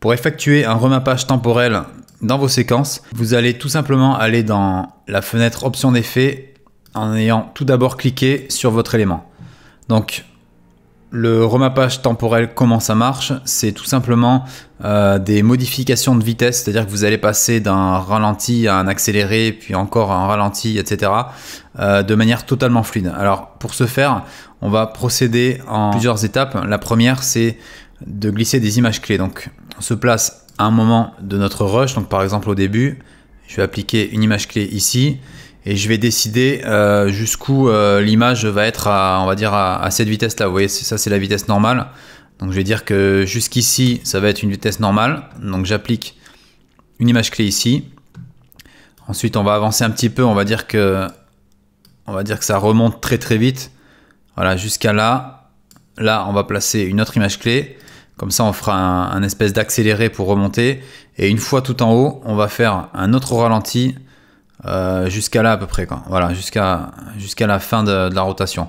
Pour effectuer un remappage temporel dans vos séquences, vous allez tout simplement aller dans la fenêtre options d'effet en ayant tout d'abord cliqué sur votre élément. Donc le remappage temporel, comment ça marche? C'est tout simplement des modifications de vitesse, c'est-à-dire que vous allez passer d'un ralenti à un accéléré, puis encore à un ralenti, etc. De manière totalement fluide. Alors pour ce faire, on va procéder en plusieurs étapes. La première, c'est de glisser des images clés. Donc on se place à un moment de notre rush, donc par exemple au début, je vais appliquer une image clé ici, et je vais décider jusqu'où l'image va être on va dire à cette vitesse là. Vous voyez, ça c'est la vitesse normale, donc je vais dire que jusqu'ici ça va être une vitesse normale, donc j'applique une image clé ici. Ensuite on va avancer un petit peu, on va dire que ça remonte très vite, voilà, jusqu'à là. Là on va placer une autre image clé, comme ça on fera un espèce d'accéléré pour remonter, et une fois tout en haut on va faire un autre ralenti jusqu'à là à peu près, quoi. Voilà, jusqu'à la fin de la rotation.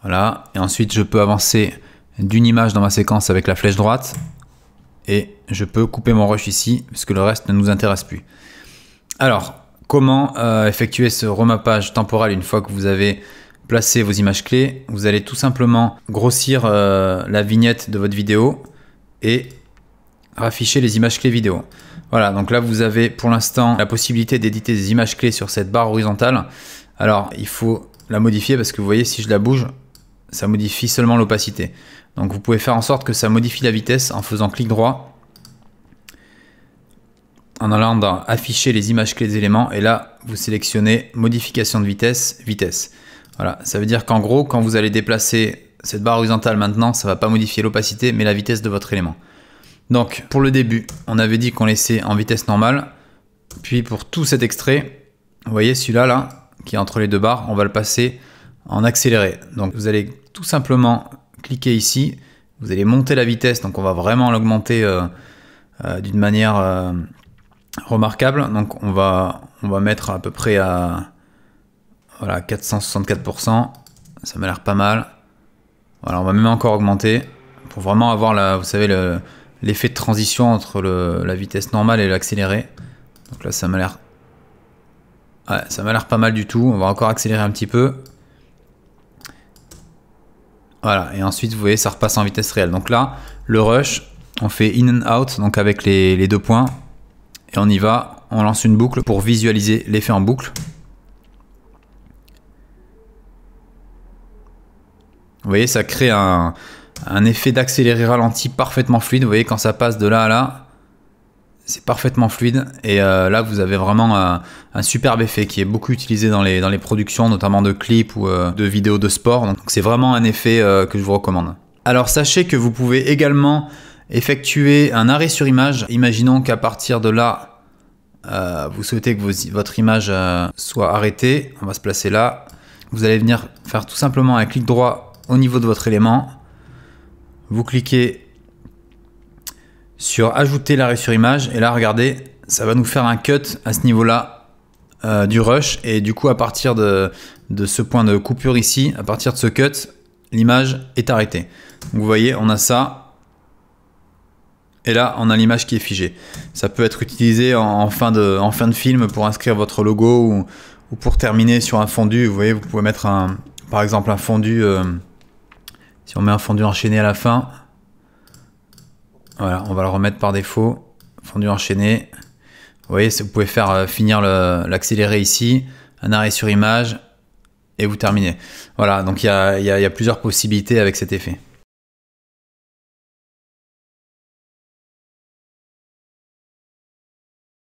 Voilà, et ensuite je peux avancer d'une image dans ma séquence avec la flèche droite, et je peux couper mon rush ici parce que le reste ne nous intéresse plus. Alors comment effectuer ce remappage temporel? Une fois que vous avez placé vos images clés, vous allez tout simplement grossir la vignette de votre vidéo et rafficher les images clés vidéo. Voilà, donc là vous avez pour l'instant la possibilité d'éditer des images clés sur cette barre horizontale. Alors il faut la modifier parce que vous voyez, si je la bouge, ça modifie seulement l'opacité. Donc vous pouvez faire en sorte que ça modifie la vitesse en faisant clic droit, en allant dans afficher les images clés des éléments, et là vous sélectionnez modification de vitesse, vitesse. Voilà, ça veut dire qu'en gros, quand vous allez déplacer cette barre horizontale maintenant, ça ne va pas modifier l'opacité mais la vitesse de votre élément. Donc pour le début, on avait dit qu'on laissait en vitesse normale. Puis pour tout cet extrait, vous voyez celui-là là, qui est entre les deux barres, on va le passer en accéléré. Donc vous allez tout simplement cliquer ici, vous allez monter la vitesse, donc on va vraiment l'augmenter d'une manière remarquable. Donc on va mettre à peu près à voilà, 464%, ça m'a l'air pas mal. Voilà, on va même encore augmenter pour vraiment avoir vous savez, l'effet de transition entre la vitesse normale et l'accéléré. Donc là ça m'a l'air pas mal du tout. On va encore accélérer un petit peu. Voilà, et ensuite vous voyez ça repasse en vitesse réelle. Donc là le rush, on fait in and out, donc avec les deux points, et on y va, on lance une boucle pour visualiser l'effet en boucle. Vous voyez, ça crée un effet d'accéléré ralenti parfaitement fluide. Vous voyez, quand ça passe de là à là, c'est parfaitement fluide. Et là, vous avez vraiment un superbe effet qui est beaucoup utilisé dans les productions, notamment de clips ou de vidéos de sport. Donc c'est vraiment un effet que je vous recommande. Alors sachez que vous pouvez également effectuer un arrêt sur image. Imaginons qu'à partir de là, vous souhaitez que votre image soit arrêtée. On va se placer là. Vous allez venir faire tout simplement un clic droit au niveau de votre élément. Vous cliquez sur ajouter l'arrêt sur image, et là regardez, ça va nous faire un cut à ce niveau là du rush, et du coup à partir de ce point de coupure ici, à partir de ce cut, l'image est arrêtée. Donc, vous voyez, on a ça, et là on a l'image qui est figée. Ça peut être utilisé en fin de film pour inscrire votre logo, ou pour terminer sur un fondu. Vous voyez, vous pouvez mettre par exemple un fondu, si on met un fondu enchaîné à la fin, voilà, on va le remettre par défaut, fondu enchaîné. Vous voyez, vous pouvez faire finir l'accéléré ici, un arrêt sur image, et vous terminez. Voilà, donc il y a plusieurs possibilités avec cet effet.